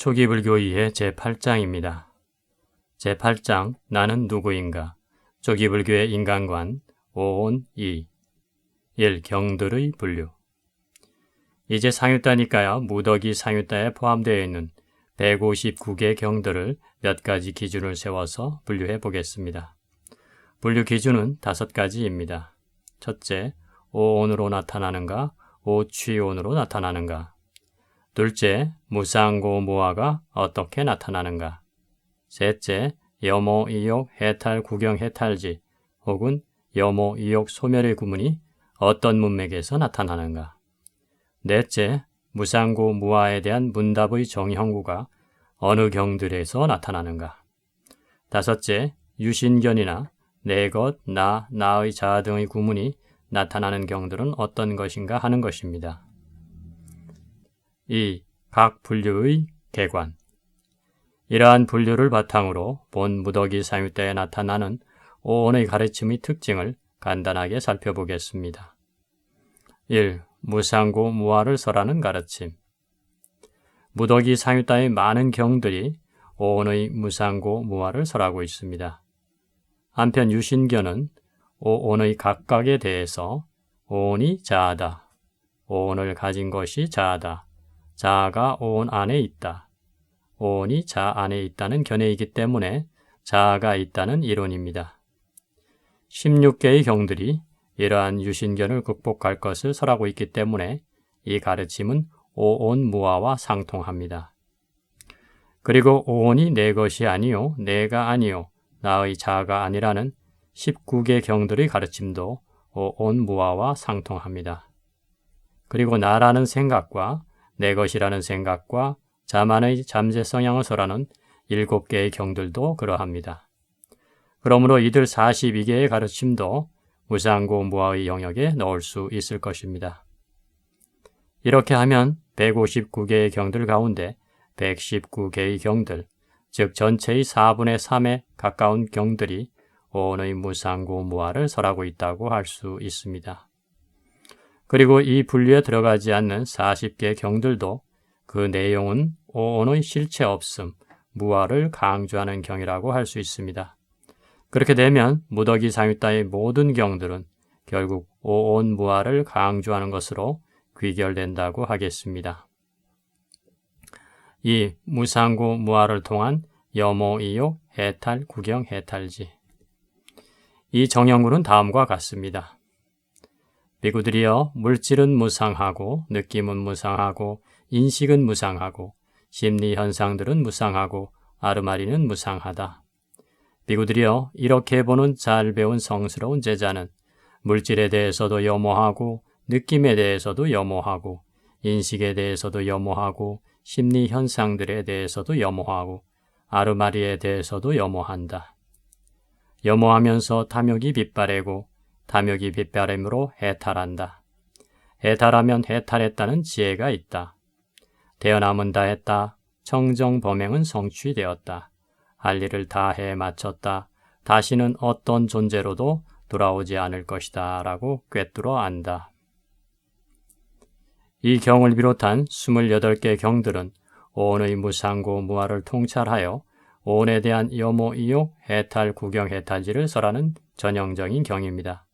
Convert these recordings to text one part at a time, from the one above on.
초기 불교의의 제8장입니다. 제8장 나는 누구인가? 초기 불교의 인간관 5온 2 1. 경들의 분류. 이제 상유따니까야 무더기 상유따에 포함되어 있는 159개 경들을 몇 가지 기준을 세워서 분류해 보겠습니다. 분류 기준은 5가지입니다. 첫째, 오온으로 나타나는가, 오취온으로 나타나는가. 둘째, 무상고무화가 어떻게 나타나는가. 셋째, 여모, 이욕, 해탈, 구경, 해탈지 혹은 여모, 이욕, 소멸의 구문이 어떤 문맥에서 나타나는가. 넷째, 무상고무화에 대한 문답의 정형구가 어느 경들에서 나타나는가. 다섯째, 유신견이나 내 것, 나, 나의 자 등의 구문이 나타나는 경들은 어떤 것인가 하는 것입니다. 2. 각 분류의 개관. 이러한 분류를 바탕으로 본 무더기 상유따에 나타나는 오온의 가르침의 특징을 간단하게 살펴보겠습니다. 1. 무상고 무화를 설하는 가르침. 무더기 상유따의 많은 경들이 오온의 무상고 무화를 설하고 있습니다. 한편 유신견은 오온의 각각에 대해서 오온이 자아다, 오온을 가진 것이 자아다, 자아가 오온 안에 있다, 오온이 자 안에 있다는 견해이기 때문에 자아가 있다는 이론입니다. 16개의 경들이 이러한 유신견을 극복할 것을 설하고 있기 때문에 이 가르침은 오온 무화와 상통합니다. 그리고 오온이 내 것이 아니요, 내가 아니요, 나의 자아가 아니라는 19개 경들의 가르침도 오온 무화와 상통합니다. 그리고 나라는 생각과 내 것이라는 생각과 자만의 잠재 성향을 설하는 7개의 경들도 그러합니다. 그러므로 이들 42개의 가르침도 무상고 무화의 영역에 넣을 수 있을 것입니다. 이렇게 하면 159개의 경들 가운데 119개의 경들, 즉 전체의 4분의 3에 가까운 경들이 오온의 무상고 무화를 설하고 있다고 할 수 있습니다. 그리고 이 분류에 들어가지 않는 40개 경들도 그 내용은 오온의 실체 없음, 무화를 강조하는 경이라고 할 수 있습니다. 그렇게 되면 무더기 상유따의 모든 경들은 결국 오온 무화를 강조하는 것으로 귀결된다고 하겠습니다. 이 무상고 무화를 통한 여모, 이욕, 해탈, 구경, 해탈지. 이 정형구는 다음과 같습니다. 비구들이여, 물질은 무상하고 느낌은 무상하고 인식은 무상하고 심리 현상들은 무상하고 아르마리는 무상하다. 비구들이여, 이렇게 보는 잘 배운 성스러운 제자는 물질에 대해서도 염오하고 느낌에 대해서도 염오하고 인식에 대해서도 염오하고 심리 현상들에 대해서도 염오하고 아르마리에 대해서도 염오한다. 염오하면서 탐욕이 빗바래고 탐욕이 빗바램으로 해탈한다. 해탈하면 해탈했다는 지혜가 있다. 태어남은 다 했다. 청정범행은 성취되었다. 할 일을 다 해 마쳤다. 다시는 어떤 존재로도 돌아오지 않을 것이다 라고 꿰뚫어 안다. 이 경을 비롯한 28개 경들은 오온의 무상고 무화를 통찰하여 오온에 대한 여모, 이욕, 해탈, 구경, 해탈지를 설하는 전형적인 경입니다.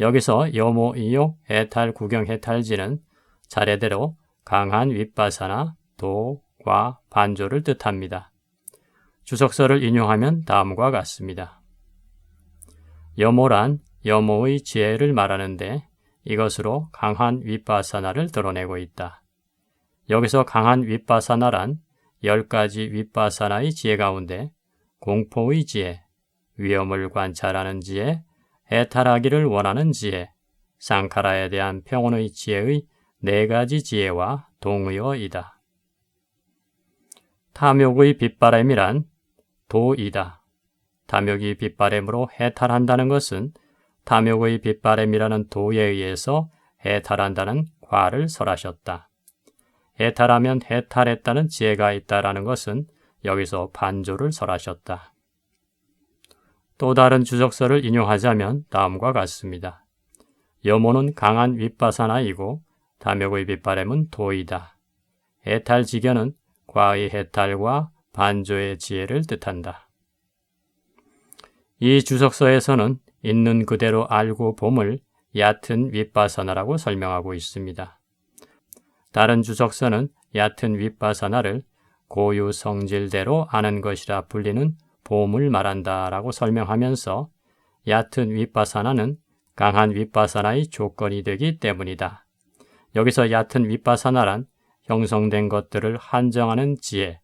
여기서 여모, 이욕, 해탈, 구경, 해탈지는 차례대로 강한 윗바사나, 도, 과, 반조를 뜻합니다. 주석서를 인용하면 다음과 같습니다. 여모란 여모의 지혜를 말하는데 이것으로 강한 윗바사나를 드러내고 있다. 여기서 강한 윗바사나란 10가지 윗바사나의 지혜 가운데 공포의 지혜, 위험을 관찰하는 지혜, 해탈하기를 원하는 지혜, 상카라에 대한 평온의 지혜의 4가지 지혜와 동의어이다. 탐욕의 빗바람이란 도이다. 탐욕이 빗바람으로 해탈한다는 것은 탐욕의 빗바람이라는 도에 의해서 해탈한다는 과를 설하셨다. 해탈하면 해탈했다는 지혜가 있다라는 것은 여기서 반조를 설하셨다. 또 다른 주석서를 인용하자면 다음과 같습니다. 여모는 강한 윗바사나이고 탐욕의 빗바람은 도이다. 해탈지견은 과의 해탈과 반조의 지혜를 뜻한다. 이 주석서에서는 있는 그대로 알고 봄을 얕은 윗바사나라고 설명하고 있습니다. 다른 주석서는 얕은 윗바사나를 고유 성질대로 아는 것이라 불리는 봄을 말한다라고 설명하면서 얕은 윗바사나는 강한 윗바사나의 조건이 되기 때문이다. 여기서 얕은 윗바사나란 형성된 것들을 한정하는 지혜,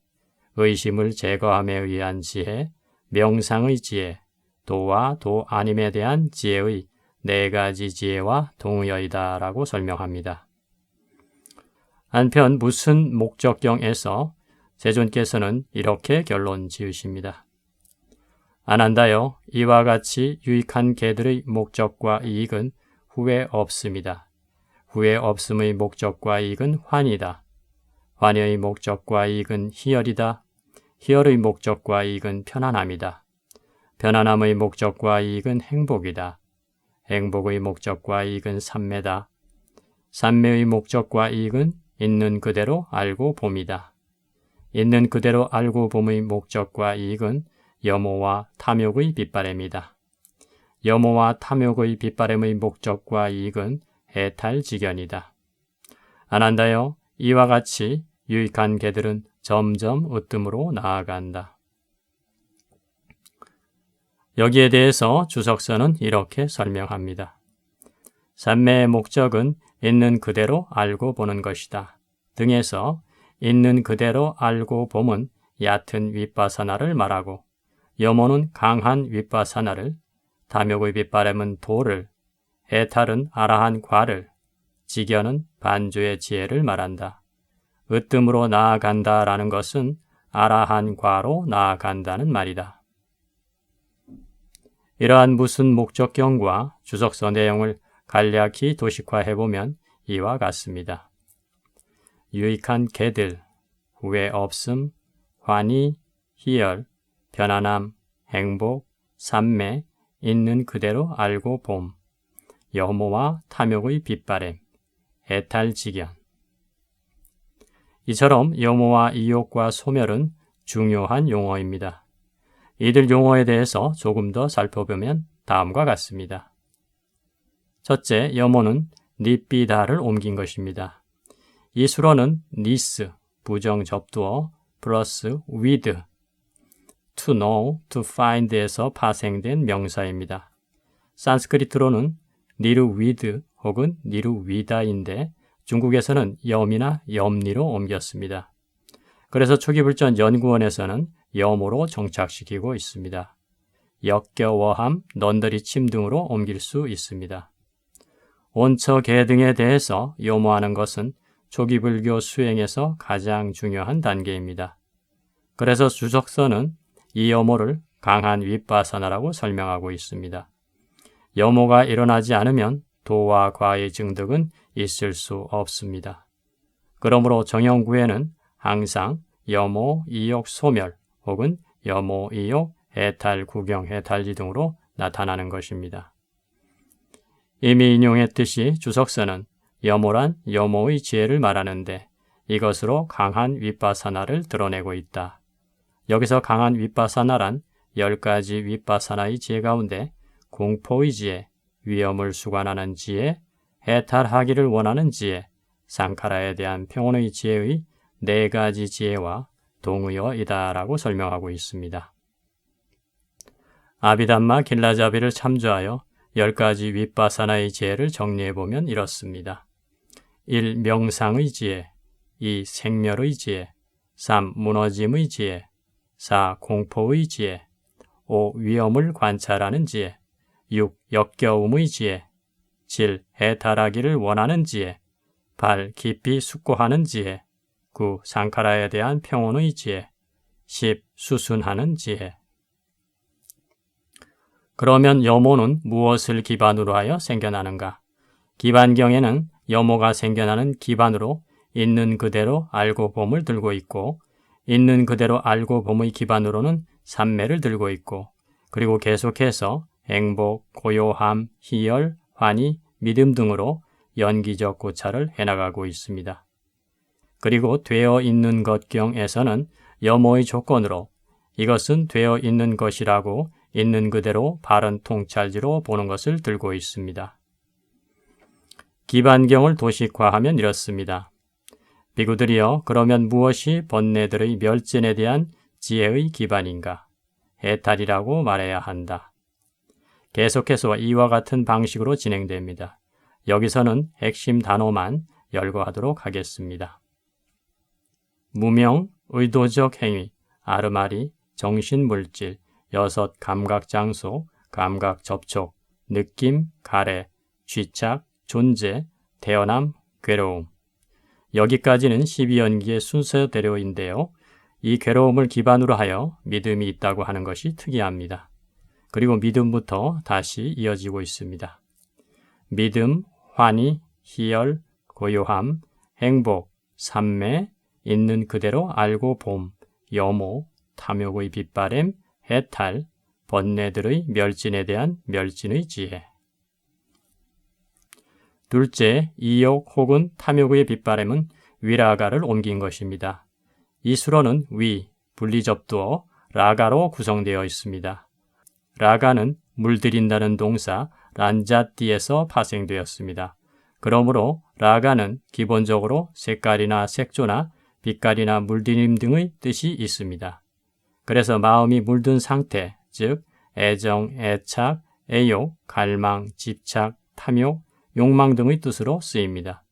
의심을 제거함에 의한 지혜, 명상의 지혜, 도와 도 아님에 대한 지혜의 네 가지 지혜와 동의어이다 라고 설명합니다. 한편 무슨 목적경에서 세존께서는 이렇게 결론 지으십니다. 안한다여 이와 같이 유익한 개들의 목적과 이익은 후회 없습니다. 후회 없음의 목적과 이익은 환이다. 환희의 목적과 이익은 희열이다. 희열의 목적과 이익은 편안함이다. 편안함의 목적과 이익은 행복이다. 행복의 목적과 이익은 삼매다. 삼매의 목적과 이익은 있는 그대로 알고 봄이다. 있는 그대로 알고 봄의 목적과 이익은 염오와 탐욕의 빗바램이다. 염오와 탐욕의 빗바램의 목적과 이익은 해탈지견이다. 안한다여 이와 같이 유익한 개들은 점점 으뜸으로 나아간다. 여기에 대해서 주석서는 이렇게 설명합니다. 삼매의 목적은 있는 그대로 알고 보는 것이다. 등에서 있는 그대로 알고 봄은 얕은 윗바사나를 말하고 염오는 강한 윗바사나를, 탐욕의 빗바램은 도를, 해탈은 아라한 과를, 지견은 반조의 지혜를 말한다. 으뜸으로 나아간다라는 것은 아라한 과로 나아간다는 말이다. 이러한 무슨 목적경과 주석서 내용을 간략히 도식화해보면 이와 같습니다. 유익한 개들, 후회 없음, 환희, 희열, 편안함, 행복, 삼매, 있는 그대로 알고 봄, 염오와 탐욕의 빗바램, 해탈지견. 이처럼 염오와 이욕과 소멸은 중요한 용어입니다. 이들 용어에 대해서 조금 더 살펴보면 다음과 같습니다. 첫째, 염오는 니삐다를 옮긴 것입니다. 이 수로는 니스, 부정 접두어, 플러스 with, to know, to find에서 파생된 명사입니다. 산스크리트로는 니르 with 혹은 니르 위다인데 중국에서는 염이나 염리로 옮겼습니다. 그래서 초기불전 연구원에서는 염오로 정착시키고 있습니다. 역겨워함, 넌더리침 등으로 옮길 수 있습니다. 온처 개 등에 대해서 염오하는 것은 초기불교 수행에서 가장 중요한 단계입니다. 그래서 주석서는 이 염오를 강한 윗바사나라고 설명하고 있습니다. 염오가 일어나지 않으면 도와 과의 증득은 있을 수 없습니다. 그러므로 정형구에는 항상 염오, 이욕, 소멸 혹은 염오, 이욕, 해탈, 구경, 해탈지 등으로 나타나는 것입니다. 이미 인용했듯이 주석서는 염오란 염오의 지혜를 말하는데 이것으로 강한 윗바사나를 드러내고 있다. 여기서 강한 윗바사나란 10가지 윗바사나의 지혜 가운데 공포의 지혜, 위험을 수관하는 지혜, 해탈하기를 원하는 지혜, 상카라에 대한 평온의 지혜의 4가지 지혜와 동의어이다라고 설명하고 있습니다. 아비담마 길라자비를 참조하여 10가지 윗바사나의 지혜를 정리해보면 이렇습니다. 1. 명상의 지혜, 2. 생멸의 지혜, 3. 무너짐의 지혜, 4. 공포의 지혜, 5. 위험을 관찰하는 지혜, 6. 역겨움의 지혜, 7. 해탈하기를 원하는 지혜, 8. 깊이 숙고하는 지혜, 9. 상카라에 대한 평온의 지혜, 10. 수순하는 지혜. 그러면 염오는 무엇을 기반으로 하여 생겨나는가? 기반경에는 염오가 생겨나는 기반으로 있는 그대로 알고 봄을 들고 있고 있는 그대로 알고 봄의 기반으로는 삼매를 들고 있고 그리고 계속해서 행복, 고요함, 희열, 환희, 믿음 등으로 연기적 고찰을 해나가고 있습니다. 그리고 되어 있는 것경에서는 염호의 조건으로 이것은 되어 있는 것이라고 있는 그대로 바른 통찰지로 보는 것을 들고 있습니다. 기반경을 도식화하면 이렇습니다. 비구들이여, 그러면 무엇이 번뇌들의 멸진에 대한 지혜의 기반인가? 해탈이라고 말해야 한다. 계속해서 이와 같은 방식으로 진행됩니다. 여기서는 핵심 단어만 열거하도록 하겠습니다. 무명, 의도적 행위, 아르마리, 정신물질, 6 감각장소, 감각접촉, 느낌, 가래, 쥐착, 존재, 태어남, 괴로움. 여기까지는 12연기의 순서대로인데요. 이 괴로움을 기반으로 하여 믿음이 있다고 하는 것이 특이합니다. 그리고 믿음부터 다시 이어지고 있습니다. 믿음, 환희, 희열, 고요함, 행복, 삼매, 있는 그대로 알고 봄, 염호, 탐욕의 빗바램, 해탈, 번뇌들의 멸진에 대한 멸진의 지혜. 둘째, 이욕 혹은 탐욕의 빗바램은 위라가를 옮긴 것입니다. 이 수로는 위, 분리접두어, 라가로 구성되어 있습니다. 라가는 물들인다는 동사 란자띠에서 파생되었습니다. 그러므로 라가는 기본적으로 색깔이나 색조나 빛깔이나 물들임 등의 뜻이 있습니다. 그래서 마음이 물든 상태, 즉 애정, 애착, 애욕, 갈망, 집착, 탐욕, 욕망 등의 뜻으로 쓰입니다.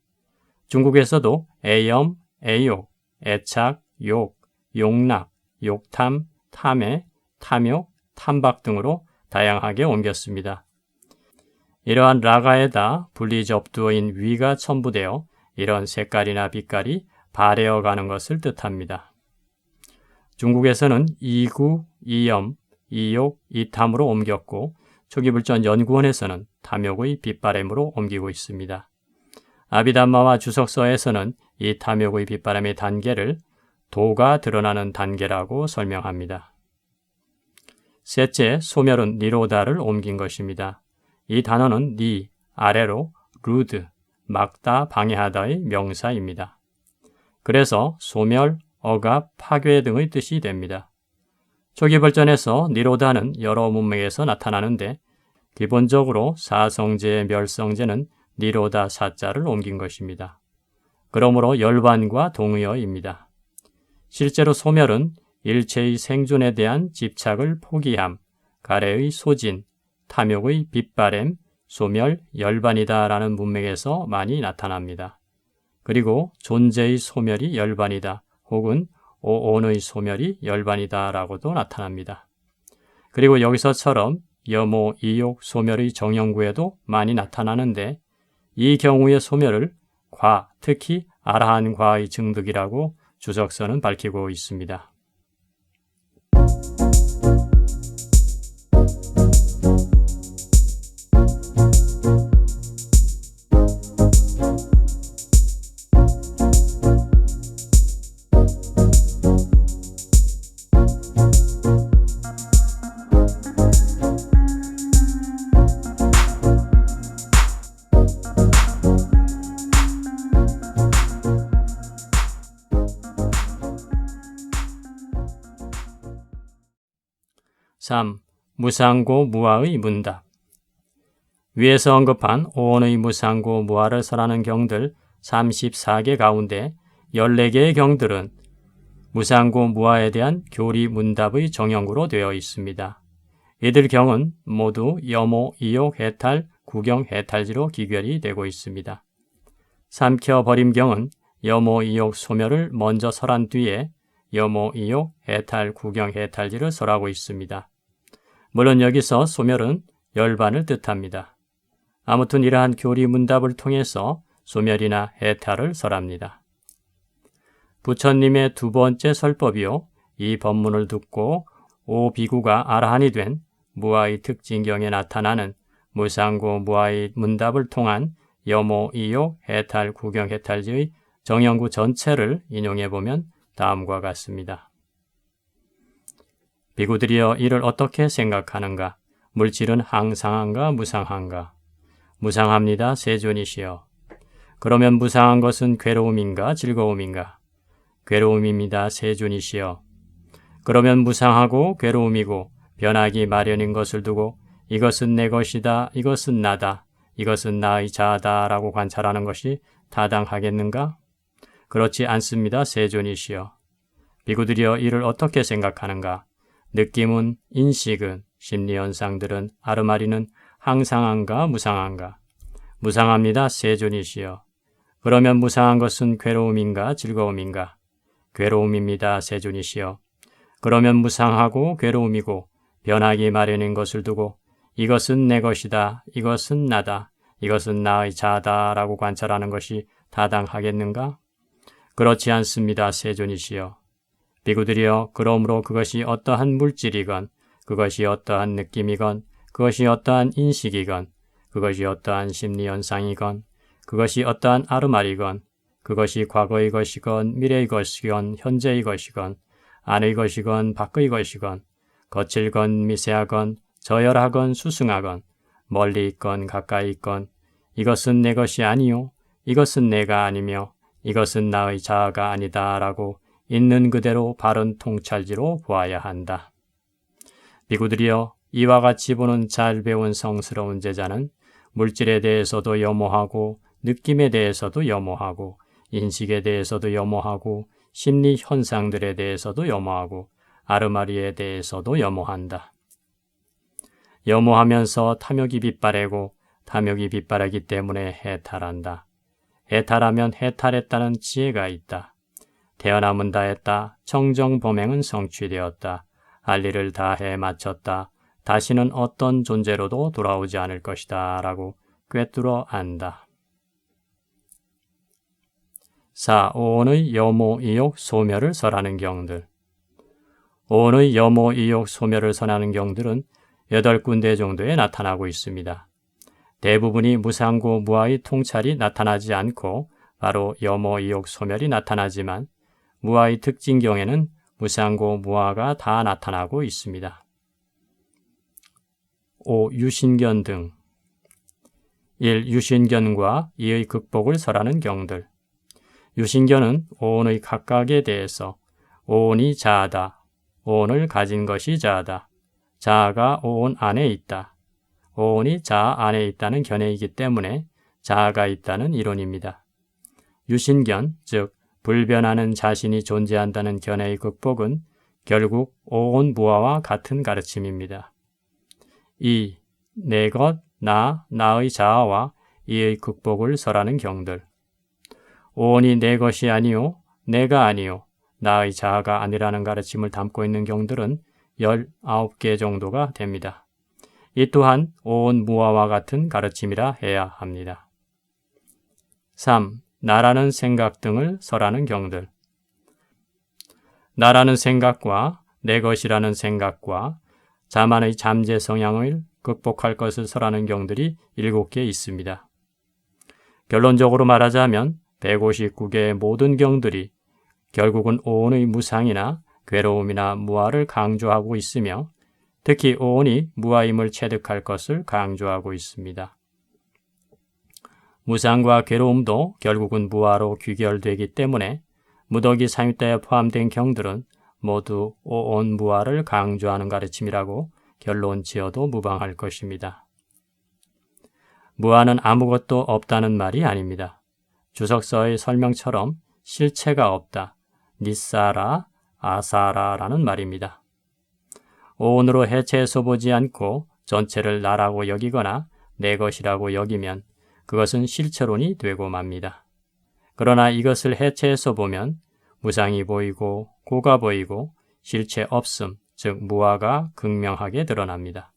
중국에서도 애염, 애욕, 애착, 욕, 욕락, 욕탐, 탐애, 탐욕, 탐박 등으로 다양하게 옮겼습니다. 이러한 라가에다 분리접두어인 위가 첨부되어 이런 색깔이나 빛깔이 발해어 가는 것을 뜻합니다. 중국에서는 이구, 이염, 이욕, 이탐으로 옮겼고 초기불전 연구원에서는 탐욕의 빗바램으로 옮기고 있습니다. 아비담마와 주석서에서는 이 탐욕의 빗바람의 단계를 도가 드러나는 단계라고 설명합니다. 셋째, 소멸은 니로다를 옮긴 것입니다. 이 단어는 니, 아래로, 루드, 막다, 방해하다의 명사입니다. 그래서 소멸, 억압, 파괴 등의 뜻이 됩니다. 초기벌전에서 니로다는 여러 문맥에서 나타나는데 기본적으로 사성제의 멸성제는 니로다 사자를 옮긴 것입니다. 그러므로 열반과 동의어입니다. 실제로 소멸은 일체의 생존에 대한 집착을 포기함, 가래의 소진, 탐욕의 빗바램, 소멸, 열반이다라는 문맥에서 많이 나타납니다. 그리고 존재의 소멸이 열반이다 혹은 오온의 소멸이 열반이다라고도 나타납니다. 그리고 여기서처럼 염호, 이욕, 소멸의 정형구에도 많이 나타나는데 이 경우의 소멸을 과, 특히 아라한 과의 증득이라고 주석서는 밝히고 있습니다. (3) 무상고 무아의 문답. 위에서 언급한 오온의 무상고 무아를 설하는 경들 34개 가운데 14개의 경들은 무상고 무아에 대한 교리 문답의 정형구로 되어 있습니다. 이들 경은 모두 염호, 이욕, 해탈, 구경, 해탈지로 기결이 되고 있습니다. 삼켜버림 경은 염호, 이욕, 소멸을 먼저 설한 뒤에 염호, 이욕, 해탈, 구경, 해탈지를 설하고 있습니다. 물론 여기서 소멸은 열반을 뜻합니다. 아무튼 이러한 교리 문답을 통해서 소멸이나 해탈을 설합니다. 부처님의 두 번째 설법이요, 이 법문을 듣고 오 비구가 아라한이 된 무아의 특징경에 나타나는 무상고 무아의 문답을 통한 염호, 이욕, 해탈, 구경, 해탈지의 정형구 전체를 인용해보면 다음과 같습니다. 비구들이여, 이를 어떻게 생각하는가? 물질은 항상한가 무상한가? 무상합니다, 세존이시여. 그러면 무상한 것은 괴로움인가 즐거움인가? 괴로움입니다. 세존이시여. 그러면 무상하고 괴로움이고 변하기 마련인 것을 두고 이것은 내 것이다, 이것은 나다, 이것은 나의 자아다 라고 관찰하는 것이 타당하겠는가? 그렇지 않습니다. 세존이시여. 비구들이여 이를 어떻게 생각하는가? 느낌은, 인식은, 심리현상들은, 아르마리는 항상한가 무상한가? 무상합니다. 세존이시여. 그러면 무상한 것은 괴로움인가 즐거움인가? 괴로움입니다. 세존이시여. 그러면 무상하고 괴로움이고 변하기 마련인 것을 두고 이것은 내 것이다, 이것은 나다, 이것은 나의 자아다 라고 관찰하는 것이 타당하겠는가? 그렇지 않습니다. 세존이시여. 비구들이여 그러므로 그것이 어떠한 물질이건 그것이 어떠한 느낌이건 그것이 어떠한 인식이건 그것이 어떠한 심리현상이건 그것이 어떠한 아르말이건 그것이 과거의 것이건 미래의 것이건 현재의 것이건 안의 것이건 밖의 것이건 거칠건 미세하건 저열하건 수승하건 멀리 있건 가까이 있건 이것은 내 것이 아니요 이것은 내가 아니며 이것은 나의 자아가 아니다 라고 있는 그대로 바른 통찰지로 보아야 한다. 비구들이여 이와 같이 보는 잘 배운 성스러운 제자는 물질에 대해서도 염오하고 느낌에 대해서도 염오하고 인식에 대해서도 염오하고 심리 현상들에 대해서도 염오하고 아르마리에 대해서도 염오한다. 염오하면서 탐욕이 빗바래고 탐욕이 빗바라기 때문에 해탈한다. 해탈하면 해탈했다는 지혜가 있다. 태어남은 다했다. 청정범행은 성취되었다. 할 일을 다 해 마쳤다. 다시는 어떤 존재로도 돌아오지 않을 것이다 라고 꿰뚫어 안다. 4. 오온의 염오, 이욕, 소멸을 설하는 경들. 오온의 염오, 이욕, 소멸을 설하는 경들은 8군데 정도에 나타나고 있습니다. 대부분이 무상고 무아의 통찰이 나타나지 않고 바로 염오, 이욕, 소멸이 나타나지만 무아의 특징경에는 무상고 무아가 다 나타나고 있습니다. 5. 유신견 등 1. 유신견과 이의 극복을 설하는 경들. 유신견은 오온의 각각에 대해서 오온이 자아다, 오온을 가진 것이 자아다, 자아가 오온 안에 있다, 오온이 자아 안에 있다는 견해이기 때문에 자아가 있다는 이론입니다. 유신견, 즉 불변하는 자신이 존재한다는 견해의 극복은 결국 오온 무아와 같은 가르침입니다. 2. 내 것, 나, 나의 자아와 이의 극복을 설하는 경들. 오온이 내 것이 아니요, 내가 아니요, 나의 자아가 아니라는 가르침을 담고 있는 경들은 19개 정도가 됩니다. 이 또한 오온 무아와 같은 가르침이라 해야 합니다. 3. 나라는 생각 등을 설하는 경들. 나라는 생각과 내 것이라는 생각과 자만의 잠재 성향을 극복할 것을 설하는 경들이 7개 있습니다. 결론적으로 말하자면 159개의 모든 경들이 결국은 오온의 무상이나 괴로움이나 무아를 강조하고 있으며 특히 오온이 무아임을 체득할 것을 강조하고 있습니다. 무상과 괴로움도 결국은 무아로 귀결되기 때문에 무더기 삼위자에 포함된 경들은 모두 오온 무아를 강조하는 가르침이라고 결론 지어도 무방할 것입니다. 무아는 아무것도 없다는 말이 아닙니다. 주석서의 설명처럼 실체가 없다, 니사라, 아사라라는 말입니다. 오온으로 해체해서 보지 않고 전체를 나라고 여기거나 내 것이라고 여기면 그것은 실체론이 되고 맙니다. 그러나 이것을 해체해서 보면 무상이 보이고 고가 보이고 실체 없음, 즉 무아가 극명하게 드러납니다.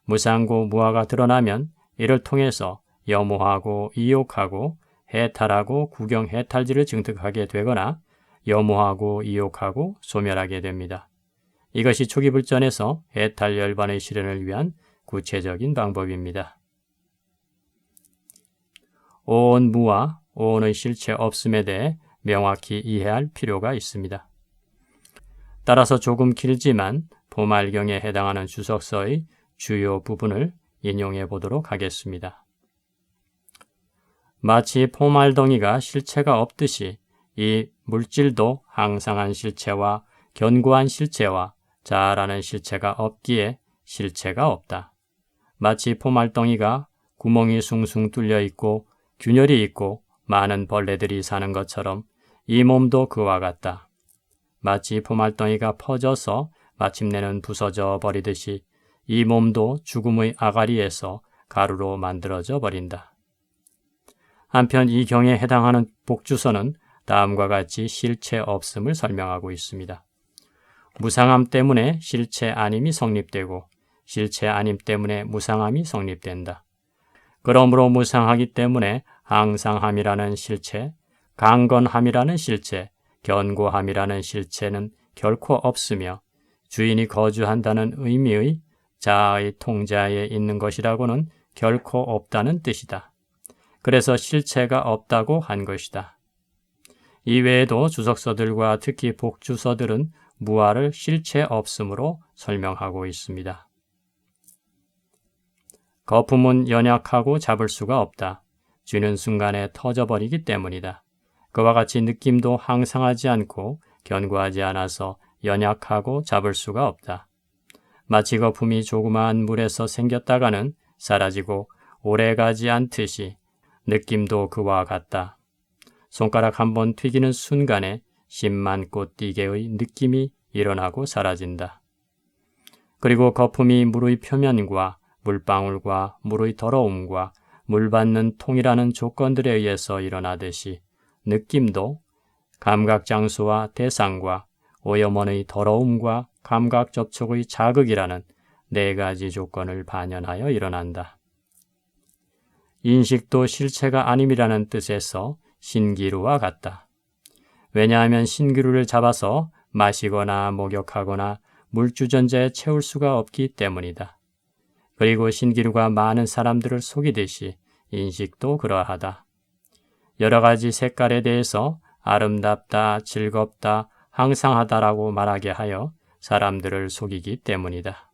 무상고 무아가 드러나면 이를 통해서 염오하고 이욕하고 해탈하고 구경해탈지를 증득하게 되거나 염오하고 이욕하고 소멸하게 됩니다. 이것이 초기불전에서 해탈 열반의 실현을 위한 구체적인 방법입니다. 오온 무아, 오온의 실체 없음에 대해 명확히 이해할 필요가 있습니다. 따라서 조금 길지만 포말경에 해당하는 주석서의 주요 부분을 인용해 보도록 하겠습니다. 마치 포말덩이가 실체가 없듯이 이 물질도 항상한 실체와 견고한 실체와 자라는 실체가 없기에 실체가 없다. 마치 포말덩이가 구멍이 숭숭 뚫려 있고 균열이 있고 많은 벌레들이 사는 것처럼 이 몸도 그와 같다. 마치 포말덩이가 퍼져서 마침내는 부서져 버리듯이 이 몸도 죽음의 아가리에서 가루로 만들어져 버린다. 한편 이 경에 해당하는 복주서는 다음과 같이 실체 없음을 설명하고 있습니다. 무상함 때문에 실체 아님이 성립되고 실체 아님 때문에 무상함이 성립된다. 그러므로 무상하기 때문에 항상함이라는 실체, 강건함이라는 실체, 견고함이라는 실체는 결코 없으며 주인이 거주한다는 의미의 자아의 통자에 있는 것이라고는 결코 없다는 뜻이다. 그래서 실체가 없다고 한 것이다. 이외에도 주석서들과 특히 복주서들은 무아를 실체 없음으로 설명하고 있습니다. 거품은 연약하고 잡을 수가 없다. 쥐는 순간에 터져버리기 때문이다. 그와 같이 느낌도 항상하지 않고 견고하지 않아서 연약하고 잡을 수가 없다. 마치 거품이 조그마한 물에서 생겼다가는 사라지고 오래가지 않듯이 느낌도 그와 같다. 손가락 한번 튀기는 순간에 10만 꽃 띠개의 느낌이 일어나고 사라진다. 그리고 거품이 물의 표면과 물방울과 물의 더러움과 물 받는 통이라는 조건들에 의해서 일어나듯이 느낌도 감각 장소와 대상과 오염원의 더러움과 감각 접촉의 자극이라는 4가지 조건을 반영하여 일어난다. 인식도 실체가 아님이라는 뜻에서 신기루와 같다. 왜냐하면 신기루를 잡아서 마시거나 목욕하거나 물주전자에 채울 수가 없기 때문이다. 그리고 신기루가 많은 사람들을 속이듯이 인식도 그러하다. 여러 가지 색깔에 대해서 아름답다, 즐겁다, 항상하다라고 말하게 하여 사람들을 속이기 때문이다.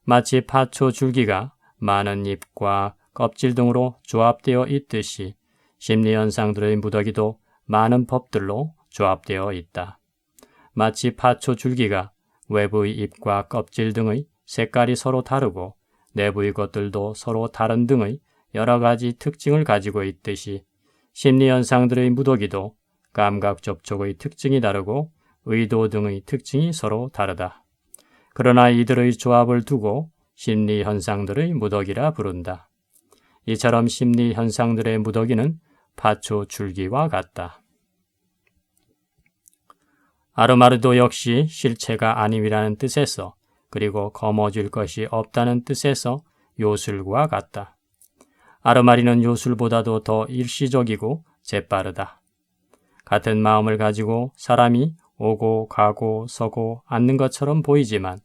마치 파초 줄기가 많은 잎과 껍질 등으로 조합되어 있듯이 심리현상들의 무더기도 많은 법들로 조합되어 있다. 마치 파초 줄기가 외부의 잎과 껍질 등의 색깔이 서로 다르고 내부의 것들도 서로 다른 등의 여러 가지 특징을 가지고 있듯이 심리현상들의 무더기도 감각 접촉의 특징이 다르고 의도 등의 특징이 서로 다르다. 그러나 이들의 조합을 두고 심리현상들의 무더기라 부른다. 이처럼 심리현상들의 무더기는 파초 줄기와 같다. 아르마르도 역시 실체가 아님이라는 뜻에서 그리고 거머쥘 것이 없다는 뜻에서 요술과 같다. 아르마리는 요술보다도 더 일시적이고 재빠르다. 같은 마음을 가지고 사람이 오고 가고 서고 앉는 것처럼 보이지만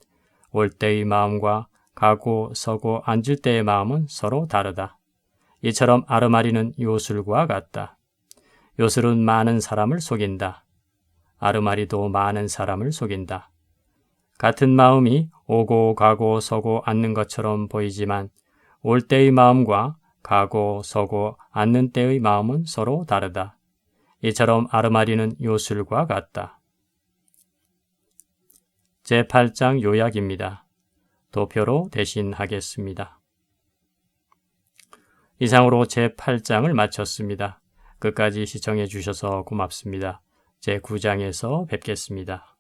올 때의 마음과 가고 서고 앉을 때의 마음은 서로 다르다. 이처럼 아르마리는 요술과 같다. 요술은 많은 사람을 속인다. 아르마리도 많은 사람을 속인다. 같은 마음이 오고 가고 서고 앉는 것처럼 보이지만 올 때의 마음과 가고 서고 앉는 때의 마음은 서로 다르다. 이처럼 아르마리는 요술과 같다. 제8장 요약입니다. 도표로 대신하겠습니다. 이상으로 제8장을 마쳤습니다. 끝까지 시청해 주셔서 고맙습니다. 제9장에서 뵙겠습니다.